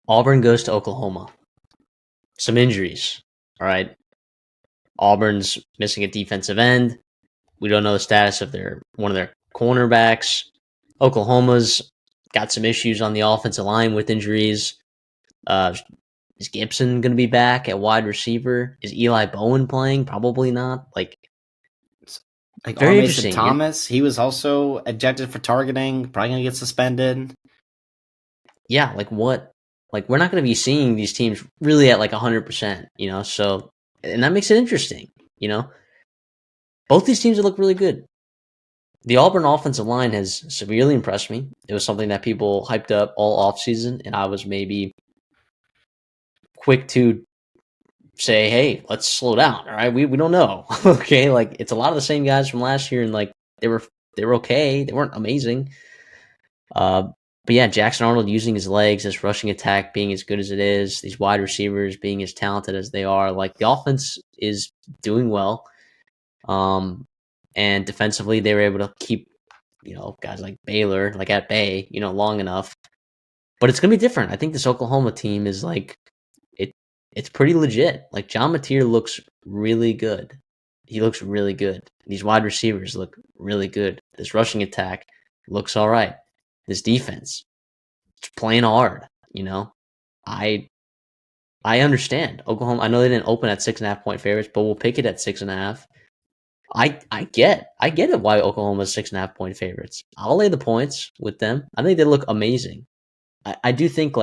Auburn goes to Oklahoma. Some injuries. All right. Auburn's missing a defensive end. We don't know the status of one of their cornerbacks. Oklahoma's got some issues on the offensive line with injuries. Uh, is Gibson going to be back at wide receiver? Is Eli Bowen playing? Probably not. Like R. Very Mason interesting. Thomas, he was also ejected for targeting, probably going to get suspended. Yeah, what? We're not going to be seeing these teams really at 100%, so, and that makes it interesting, Both these teams look really good. The Auburn offensive line has severely impressed me. It was something that people hyped up all offseason, and I was maybe quick to say, hey, let's slow down. All right. We don't know. Okay. It's a lot of the same guys from last year, and they were okay. They weren't amazing. But yeah, Jackson Arnold using his legs, this rushing attack being as good as it is, these wide receivers being as talented as they are, the offense is doing well. And defensively they were able to keep, guys like Baylor, at bay, long enough. But it's gonna be different. I think this Oklahoma team is it's pretty legit. John Mateer looks really good. He looks really good. These wide receivers look really good. This rushing attack looks all right. This defense, it's playing hard. I I understand Oklahoma. I know they didn't open at 6.5 point favorites, but we'll pick it at 6.5. I get it why Oklahoma's 6.5 point favorites. I'll lay the points with them. I think they look amazing. I do think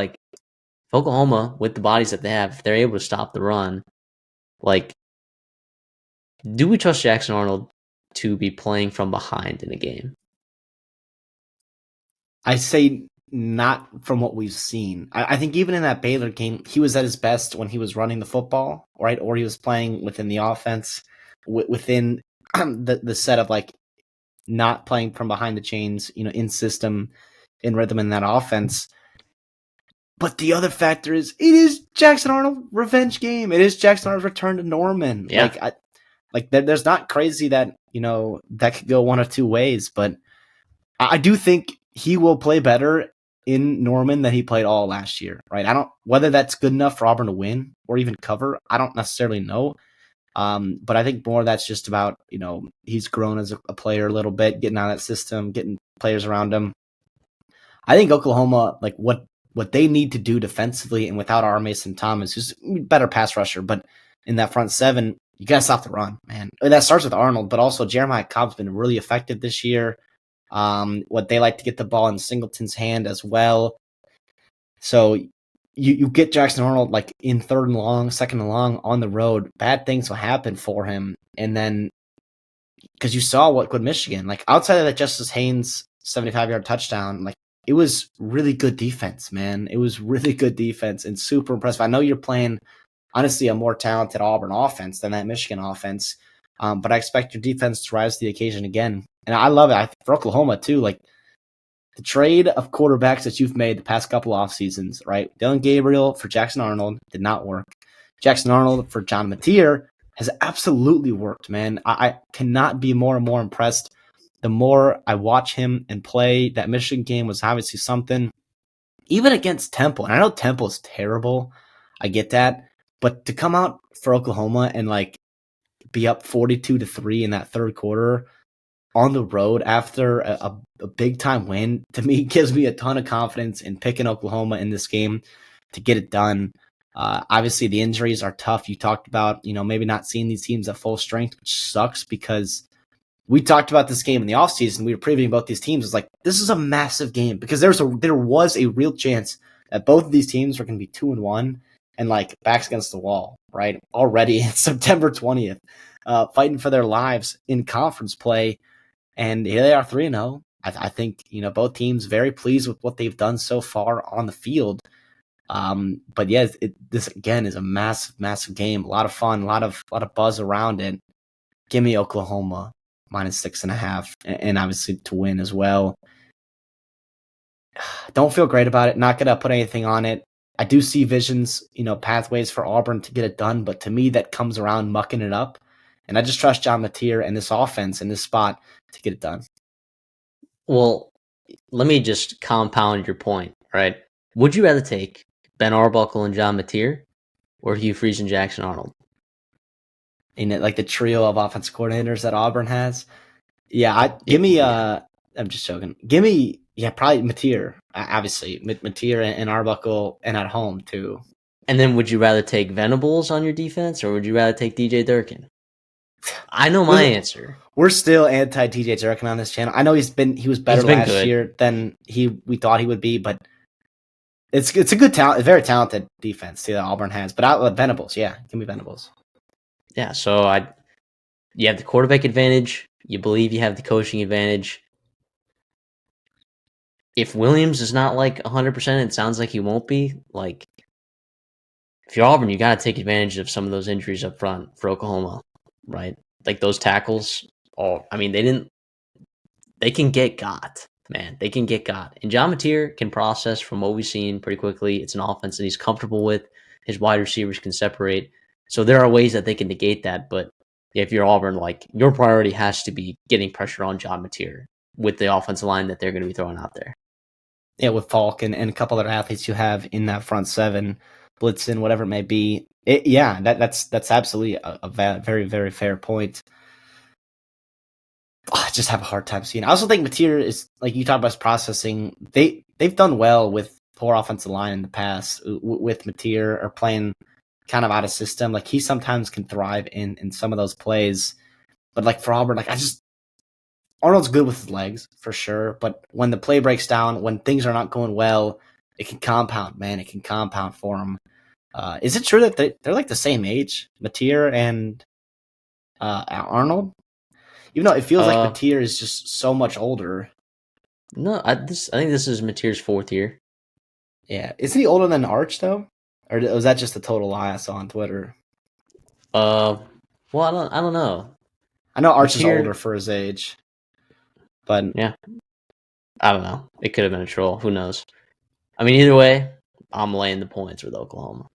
Oklahoma, with the bodies that they have, if they're able to stop the run, do we trust Jackson Arnold to be playing from behind in a game? I say not from what we've seen. I think even in that Baylor game, he was at his best when he was running the football, right? Or he was playing within the offense, within the set of not playing from behind the chains, in system, in rhythm in that offense. But the other factor is it is Jackson Arnold revenge game. It is Jackson Arnold's return to Norman. Yeah. There's not crazy that that could go one of two ways, but I do think he will play better in Norman than he played all last year, right? I don't whether that's good enough for Auburn to win or even cover. I don't necessarily know, but I think more that's just about he's grown as a player a little bit, getting out of that system, getting players around him. I think Oklahoma, what they need to do defensively and without R. Mason Thomas, who's a better pass rusher, but in that front seven, you got to stop the run, man. And that starts with Arnold, but also Jeremiah Cobb's been really effective this year. What they like to get the ball in Singleton's hand as well. So you get Jackson Arnold in third and long, second and long on the road, bad things will happen for him. And then because you saw what good Michigan, outside of that Justice Haynes 75-yard touchdown, it was really good defense, man. It was really good defense and super impressive. I know you're playing, honestly, a more talented Auburn offense than that Michigan offense, but I expect your defense to rise to the occasion again. And I love it. For Oklahoma, too, the trade of quarterbacks that you've made the past couple off seasons, right? Dylan Gabriel for Jackson Arnold did not work. Jackson Arnold for John Mateer has absolutely worked, man. I cannot be more and more impressed. The more I watch him and play, that Michigan game was obviously something. Even against Temple, and I know Temple's terrible, I get that, but to come out for Oklahoma and be up 42-3 in that third quarter on the road after a big time win, to me gives me a ton of confidence in picking Oklahoma in this game to get it done. Obviously, the injuries are tough. You talked about maybe not seeing these teams at full strength, which sucks because we talked about this game in the offseason. We were previewing both these teams. It's this is a massive game because there was a real chance that both of these teams were going to be 2-1 and backs against the wall, right? Already in September 20th, fighting for their lives in conference play. And here they are 3-0. I think, both teams very pleased with what they've done so far on the field. But yeah, this again is a massive, massive game. A lot of fun, a lot of buzz around it. Give me Oklahoma -6.5, and obviously to win as well. Don't feel great about it. Not gonna put anything on it. I do see visions, pathways for Auburn to get it done, but to me that comes around mucking it up. And I just trust John Mateer and this offense in this spot to get it done. Well, let me just compound your point, right? Would you rather take Ben Arbuckle and John Mateer, or Hugh Freeze and Jackson Arnold? In it, like the trio of offensive coordinators that Auburn has. Yeah, I'm just joking. Give me, probably Mateer. Obviously, Mateer and Arbuckle, and at home too. And then would you rather take Venables on your defense, or would you rather take DJ Durkin? I know my answer. We're still anti DJ Durkin on this channel. I know he was better last year than we thought he would be, but it's a good talent, a very talented defense too that Auburn has. But Venables, give me Venables. Yeah, so you have the quarterback advantage. You believe you have the coaching advantage. If Williams is not like 100%, it sounds like he won't be. Like, if you're Auburn, you got to take advantage of some of those injuries up front for Oklahoma, right? Like those tackles. They can get got, man. They can get got. And John Mateer can process from what we've seen pretty quickly. It's an offense that he's comfortable with. His wide receivers can separate. So there are ways that they can negate that. But if you're Auburn, like, your priority has to be getting pressure on John Mateer with the offensive line that they're going to be throwing out there. Yeah, with Falk and a couple other athletes you have in that front seven, Blitzen, whatever it may be. That's absolutely a very, very fair point. I just have a hard time seeing. I also think Mateer is, like you talked about, his processing. They've done well with poor offensive line in the past with Mateer, or playing kind of out of system. Like, he sometimes can thrive in some of those plays, but like for Auburn, like Arnold's good with his legs for sure, but when the play breaks down, when things are not going well, it can compound, man. It can compound for him. Is it true that they're like the same age, Mateer and Arnold? Even though it feels like Mateer is just so much older. No, I think this is Mateer's 4th year. Yeah, isn't he older than Arch though, or was that just a total lie I saw on Twitter? Well, I don't know. I know Arch is older for his age, but yeah, I don't know. It could have been a troll. Who knows? I mean, either way, I'm laying the points with Oklahoma.